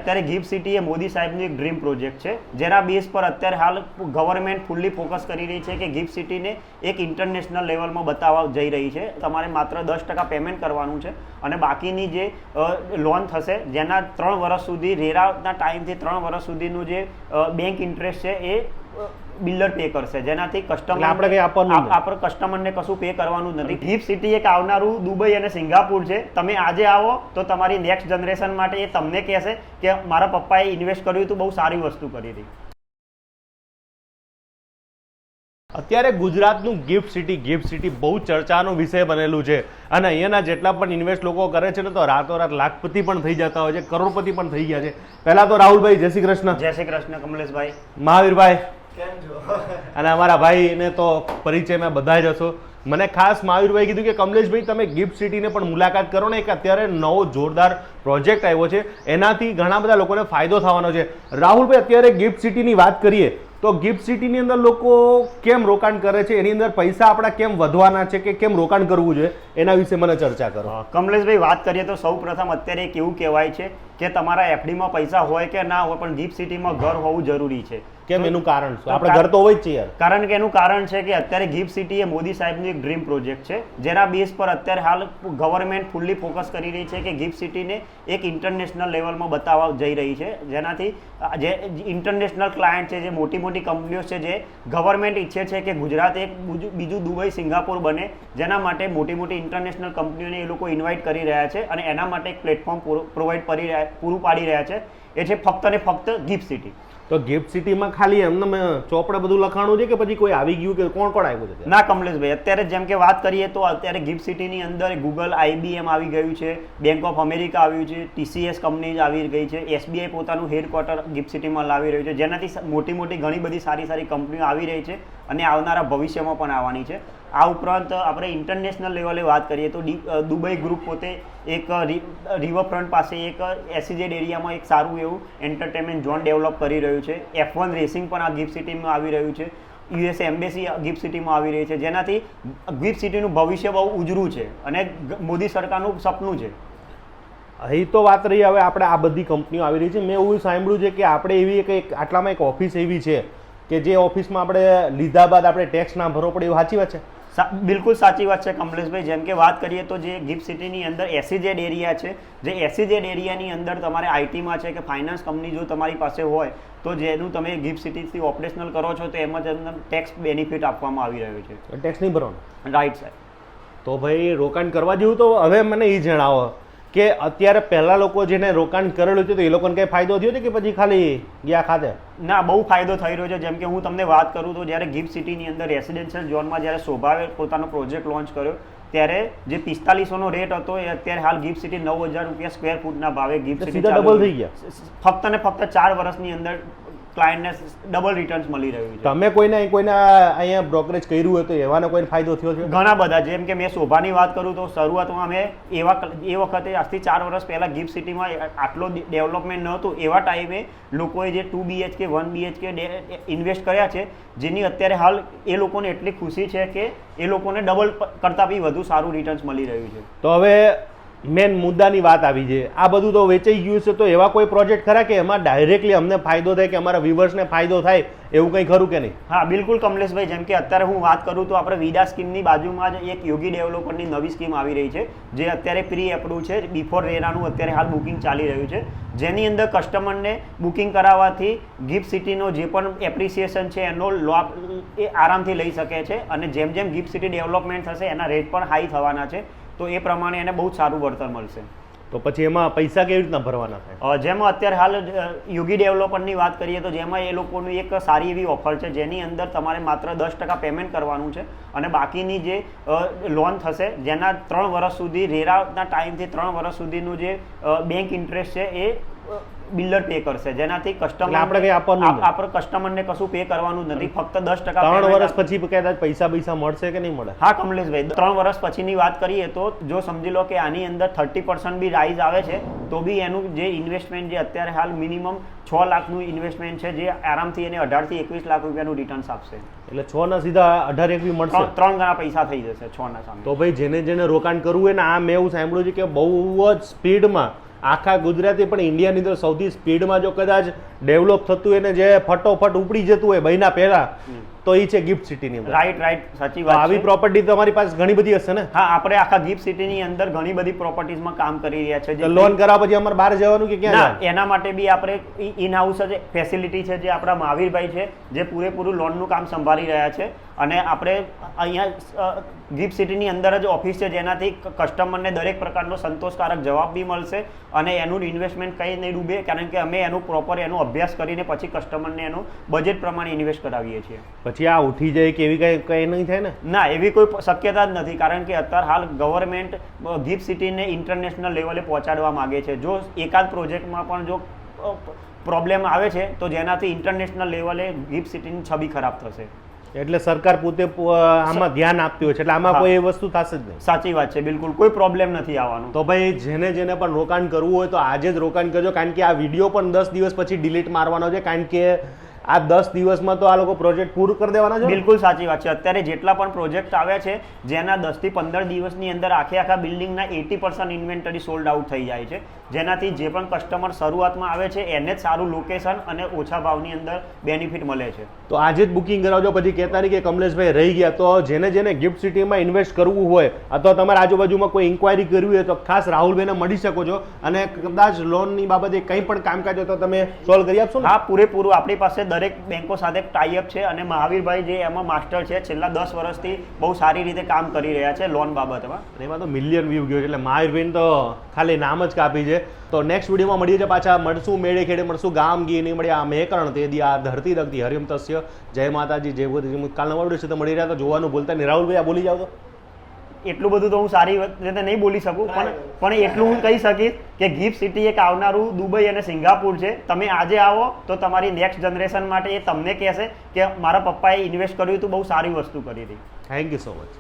અત્યારે gift city એ મોદી સાહેબનું એક ડ્રીમ પ્રોજેક્ટ છે, જેના બેઝ પર અત્યારે હાલ ગવર્મેન્ટ ફૂલ્લી ફોકસ કરી રહી છે કે ગિફ્ટ સિટીને એક ઇન્ટરનેશનલ લેવલમાં બતાવવા જઈ રહી છે. તમારે માત્ર 10% પેમેન્ટ કરવાનું છે અને બાકીની જે લોન થશે, જેના 3 વર્ષ સુધી રેરાના ટાઈમથી 3 વર્ષ સુધીનું જે બેંક ઇન્ટરેસ્ટ છે એ બિલ્ડર પે કરશે, જેનાથી આપણે કસ્ટમરને કશું પે કરવાનું નથી. ગિફ્ટ સિટી એક આવનારું દુબઈ અને સિંગાપુર છે. તમે આજે આવો તો તમારી નેક્સ્ટ જનરેશન માટે એ તમને કહેશે કે મારા પપ્પાએ ઇન્વેસ્ટ કર્યું હતું, બહુ સારી વસ્તુ કરી હતી. અત્યારે ગુજરાતનું ગિફ્ટ સિટી બહુ ચર્ચાનો વિષય બનેલું છે અને અહીંયાના જેટલા પણ ઇન્વેસ્ટ લોકો કરે છે ને તો રાતોરાત લાખપતિ પણ થઈ જતા હોય છે, કરોડપતિ પણ થઈ ગયા છે. પહેલા તો રાહુલભાઈ જય શ્રી કૃષ્ણ. જય શ્રી કૃષ્ણ કમલેશભાઈ. મહાવીરભાઈ અને અમારા ભાઈને તો પરિચય મેં બધા જ હશો. મને ખાસ મહાવીરભાઈ કીધું કે કમલેશભાઈ તમે ગિફ્ટ સિટીને પણ મુલાકાત કરો ને, કે અત્યારે નવો જોરદાર પ્રોજેક્ટ આવ્યો છે, એનાથી ઘણા બધા લોકોને ફાયદો થવાનો છે. રાહુલભાઈ, અત્યારે ગિફ્ટ સિટીની વાત કરીએ તો ગિફ્ટ સિટીની અંદર લોકો કેમ રોકાણ કરે છે, એની અંદર પૈસા આપણા કેમ વધવાના છે કે કેમ રોકાણ કરવું જોઈએ, એના વિશે મને ચર્ચા કરો. કમલેશભાઈ, વાત કરીએ તો સૌ પ્રથમ અત્યારે એક એવું કહેવાય છે કે તમારા એફડીમાં પૈસા હોય કે ના હોય, પણ ગિફ્ટ સિટીમાં ઘર હોવું જરૂરી છે. કેમ? એનું કારણ શું? આપણે ઘર તો હોય જ છે યાર. કારણ કે એનું કારણ છે કે અત્યારે ગિફ્ટ સિટી એ મોદી સાહેબનું એક ડ્રીમ પ્રોજેક્ટ છે, જેના બેઝ પર અત્યારે હાલ ગવર્મેન્ટ ફૂલ્લી ફોકસ કરી રહી છે કે ગિફ્ટ સિટીને એક ઇન્ટરનેશનલ લેવલમાં બતાવવા જઈ રહી છે, જેનાથી જે ઇન્ટરનેશનલ ક્લાયન્ટ છે, જે મોટી મોટી કંપનીઓ છે, જે ગવર્મેન્ટ ઈચ્છે છે કે ગુજરાત એક બીજું દુબઈ સિંગાપુર બને, જેના માટે મોટી મોટી ઇન્ટરનેશનલ કંપનીઓને એ લોકો ઇન્વાઇટ કરી રહ્યા છે અને એના માટે એક પ્લેટફોર્મ પૂરું પાડી રહ્યા છે. એ છે ફક્ત ને ફક્ત ગિફ્ટ સિટી. તો ગિફ્ટ સિટીમાં ખાલી એમને ચોપડે બધું લખાણું છે કે પછી કોઈ આવી ગયું કે કોણ કોણ આવ્યું છે? ના કમલેશભાઈ, અત્યારે જેમ કે વાત કરીએ તો અત્યારે ગિફ્ટ સિટીની અંદર ગૂગલ, IBM આવી ગયું છે, બેંક ઓફ અમેરિકા આવ્યું છે, TCS કંપની આવી ગઈ છે, SBI પોતાનું હેડક્વાર્ટર ગિફ્ટ સિટીમાં લાવી રહ્યું છે, જેનાથી મોટી મોટી ઘણી બધી સારી સારી કંપનીઓ આવી રહી છે અને આવનારા ભવિષ્યમાં પણ આવવાની છે. આ ઉપરાંત આપણે ઇન્ટરનેશનલ લેવલે વાત કરીએ તો દુબઈ ગ્રુપ પોતે એક રિવરફ્રન્ટ પાસે એક SEZ એરિયામાં એક સારું એવું એન્ટરટેનમેન્ટ ઝોન ડેવલપ કરી રહ્યું છે. F1 રેસિંગ પણ આ ગિફ્ટ સિટીમાં આવી રહ્યું છે. USA એમ્બેસી ગિફ્ટ સિટીમાં આવી રહી છે, જેનાથી ગિફ્ટ સિટીનું ભવિષ્ય બહુ ઉજળું છે અને મોદી સરકારનું સપનું છે. અહીં તો વાત રહી હવે આપણે આ બધી કંપનીઓ આવી રહી છે. મેં એવું સાંભળ્યું છે કે આપણે એવી આટલામાં એક ઓફિસ એવી છે કે જે ઓફિસમાં આપણે લીધા બાદ આપણે ટેક્સ ના ભરવો પડે, એવું સાચી વાત છે? બિલકુલ સાચી વાત છે કમલેશભાઈ. જેમ કે વાત કરીએ તો જે ગિફ્ટ સિટીની અંદર SEZ એરિયા છે, જે SEZ એરિયાની અંદર તમારે આઈટીમાં છે કે ફાઇનાન્સ કંપની જો તમારી પાસે હોય તો જેનું તમે ગિફ્ટ સિટીથી ઓપરેશનલ કરો છો તો એમાં તમને ટેક્સ બેનિફિટ આપવામાં આવી રહ્યો છે. ટેક્સ નહીં ભરવાનો? રાઈટ સાહેબ. તો ભાઈ રોકાણ કરવા જેવું તો હવે મને એ જણાવો કે અત્યારે પહેલા લોકો જેને રોકાણ કરેલું છે તો એ લોકોને કઈ ફાયદો થયો છે કે પછી ખાલી ગયા ખાતે? ના, બહુ ફાયદો થઈ રહ્યો છે. જેમ કે હું તમને વાત કરું તો જ્યારે ગિફ્ટ સિટીની અંદર રેસિડેન્શિયલ ઝોનમાં જ્યારે શોભાએ પોતાનો પ્રોજેક્ટ લોન્ચ કર્યો ત્યારે જે 4500નો રેટ હતો એ અત્યારે હાલ ગિફ્ટ સિટી 9000 રૂપિયા સ્ક્વેર ફૂટના ભાવે ગિફ્ટ સિટી ડબલ થઈ ગયા. ફક્ત ને ફક્ત 4 વર્ષની અંદર ક્લાયન્ટને ડબલ રિટર્ન્સ મળી રહ્યું છે. તમે કોઈને અહીંયા બ્રોકરેજ કર્યું હોય તો એવાનો કોઈ ફાયદો થયો છે? ઘણા બધા. જેમ કે મેં શોભાની વાત કરું તો શરૂઆતમાં અમે એ વખતે આજથી 4 વર્ષ પહેલા ગિફ્ટ સિટીમાં આટલો ડેવલપમેન્ટ નહોતું, એવા ટાઈમે લોકોએ જે 2 BHK 1 BHK ઇન્વેસ્ટ કર્યા છે, જેની અત્યારે હાલ એ લોકોને એટલી ખુશી છે કે એ લોકોને ડબલ કરતાં બી વધુ સારું રિટર્ન્સ મળી રહ્યું છે. તો હવે મેન મુદ્દાની વાત આવી છે. આ બધું તો વેચાઈ ગયું છે, તો એવા કોઈ પ્રોજેક્ટ ખરા કે એમાં ડાયરેક્ટલી અમને ફાયદો થાય કે અમારા વ્યુઅર્સને ફાયદો થાય એવું કંઈ ખરું કે નહીં? હા બિલકુલ કમલેશભાઈ. જેમ કે અત્યારે હું વાત કરું તો આપણે વિડા સ્કીમની બાજુમાં જ એક યોગી ડેવલપરની નવી સ્કીમ આવી રહી છે, જે અત્યારે પ્રી એપ્રુવ છે. બિફોર રેરાનું અત્યારે હાલ બુકિંગ ચાલી રહ્યું છે, જેની અંદર કસ્ટમરને બુકિંગ કરાવવાથી ગિફ્ટ સિટીનો જે પણ એપ્રિસિએશન છે એનો લાભ એ આરામથી લઈ શકે છે અને જેમ જેમ ગિફ્ટ સિટી ડેવલપમેન્ટ થશે એના રેટ પણ હાઈ થવાના છે, તો એ પ્રમાણે એને બહુ સારું વળતર મળશે. તો પછી એમાં પૈસા કેવી રીતના ભરવાના થાય? જેમાં અત્યારે હાલ યોગી ડેવલપરની વાત કરીએ તો જેમાં એ લોકોનું એક સારી એવી ઓફર છે, જેની અંદર તમારે માત્ર 10% પેમેન્ટ કરવાનું છે અને બાકીની જે લોન થશે, જેના 3 વર્ષ સુધી રેરાના ટાઈમથી 3 વર્ષ સુધીનું જે બેંક ઇન્ટરેસ્ટ છે એ બિલ્ડર પે કરશે, જેનાથી આપણે કસ્ટમરને કશું પે કરવાનું નથી, ફક્ત 10%. 3 વર્ષ પછી કદાચ પૈસા મળશે કે નહીં મળે? હા કમલેશભાઈ, 3 વર્ષ પછીની વાત કરીએ તો જો સમજી લો કે આની અંદર 30% બી રાઇઝ આવે છે તો બી એનું જે ઇન્વેસ્ટમેન્ટ જે અત્યારે હાલ મિનિમમ 6 લાખનું ઇન્વેસ્ટમેન્ટ છે, જે આરામથી એને 18 થી 21 લાખ રૂપિયાનું રિટર્ન્સ આપશે. એટલે 6 ના સીધા 18 મળશે. 3 ગણા પૈસા થઈ જશે 6 ના સામે. તો ભાઈ જેને રોકાણ કરવું હોય ને, આ મેં એવું સાંભળ્યું છે કે બહુ જ સ્પીડમાં આખા ગુજરાતી પણ ઇન્ડિયાની અંદર સૌથી સ્પીડમાં જો કદાચ ડેવલપ થતું હોય ને જે ફટોફટ ઉપડી જતું હોય મહિના પહેલા તો એ છે ગિફ્ટ સિટીની અંદર. રાઈટ સાચી તો વાત આવી છે. પ્રોપર્ટી તમારી પાસે ઘણી બધી હશે ને? હા, આપણે આખા ગિફ્ટ સિટીની અંદર ઘણી બધી પ્રોપર્ટીઝમાં કામ કરી રહ્યા છે. તો લોન કરાવવા પછી અમારે બહાર જવાનું કે ક્યાં ના, જવાનું? એના માટે બી આપણે ઇન હાઉસ જ ફેસિલિટી છે જે આપણા મહાવીરભાઈ છે જે પૂરેપૂરું લોનનું કામ સંભાળી રહ્યા છે. અને આપણે અહીંયા ગિફ્ટ સિટીની અંદર જ ઓફિસ છે જેનાથી કસ્ટમરને દરેક પ્રકારનો સંતોષકારક જવાબ બી મળશે અને એનું ઇન્વેસ્ટમેન્ટ કંઈ નહીં ડૂબે, કારણ કે અમે એનું પ્રોપર એનો અભ્યાસ કરીને પછી કસ્ટમરને એનું બજેટ પ્રમાણે ઇન્વેસ્ટ કરાવીએ છીએ. પછી આ ઉઠી જાય કે એવી કઈ નહીં થાય ને? ના, એવી કોઈ શક્યતા જ નથી, કારણ કે અત્યારે હાલ ગવર્મેન્ટ ગિફ્ટ સિટીને ઇન્ટરનેશનલ લેવલે પહોંચાડવા માગે છે. જો એકાદ પ્રોજેક્ટમાં પણ જો પ્રોબ્લેમ આવે છે તો જેનાથી ઇન્ટરનેશનલ લેવલે ગિફ્ટ સિટીની છબી ખરાબ થશે. એટલે સરકાર પોતે આમાં ધ્યાન આપતી હોય છે, એટલે આમાં કોઈ એ વસ્તુ થશે જ નહીં. સાચી વાત છે, બિલકુલ કોઈ પ્રોબ્લેમ નથી આવવાનો. તો ભાઈ જેને પણ રોકાણ કરવું હોય તો આજે જ રોકાણ કરજો, કારણ કે આ વિડીયો પણ 10 દિવસ પછી ડિલીટ મારવાનો છે, કારણ કે આ 10 દિવસમાં તો આ લોકો પ્રોજેક્ટ પૂરું કરી દેવાના છે. બિલકુલ સાચી વાત છે. અત્યારે જેટલા પણ પ્રોજેક્ટ આવ્યા છે જેના 10 થી 15 દિવસની અંદર આખા બિલ્ડિંગના 80% ઇન્વેન્ટરી સોલ્ડ આઉટ થઈ જાય છે, જેનાથી જે પણ કસ્ટમર શરૂઆતમાં આવે છે એને જ સારું લોકેશન અને ઓછા ભાવની અંદર બેનિફિટ મળે છે. તો આજે જ બુકિંગ કરાવજો, પછી કહેતા નહીં કે કમલેશભાઈ રહી ગયા. તો જેને ગિફ્ટ સિટીમાં ઇન્વેસ્ટ કરવું હોય અથવા તમારા આજુબાજુમાં કોઈ ઇન્ક્વાયરી કરવી હોય તો ખાસ રાહુલભાઈને મળી શકો છો, અને કદાચ લોનની બાબતે કંઈ પણ કામકાજ હોય તો તમે સોલ્વ કરી આપશો ને? હા, પૂરેપૂરું આપણી પાસે દરેક બેંકો સાથે ટાઈઅપ છે અને મહાવીરભાઈ જે એમાં માસ્ટર છે, છેલ્લા 10 વર્ષથી બહુ સારી રીતે કામ કરી રહ્યા છે લોન બાબતમાં. એમાં તો મિલિયન વ્યૂ ગયો છે, એટલે મહાવીરભાઈ તો ખાલી નામ જ કાપી છે. તો નેક્સ્ટ વિડીયોમાં મળીએ છીએ, પાછા મળશું મેળે ખેડે, મળશું ગામ ગી નહીં મળ્યા મેકરણ તે દી આ ધરતી દગતી હરિમ તસ્ય. જય માતાજી, જય ભૂતજી. કાલ નવા વિડીયો છે તો મળી રહ્યા, તો જોવાનું ભૂલતા નહીં. રાહુલભાઈ આ બોલી જાવ તો. એટલું બધું તો હું સારી રીતે નહીં બોલી શકું, પણ એટલું હું કહી શકીશ કે ગિફ્ટ સિટી એક આવનારું દુબઈ અને સિંગાપુર છે. તમે આજે આવો તો તમારી નેક્સ્ટ જનરેશન માટે એ તમને કહેશે કે મારા પપ્પાએ ઇન્વેસ્ટ કર્યું હતું, બહુ સારી વસ્તુ કરી હતી. Thank you so much.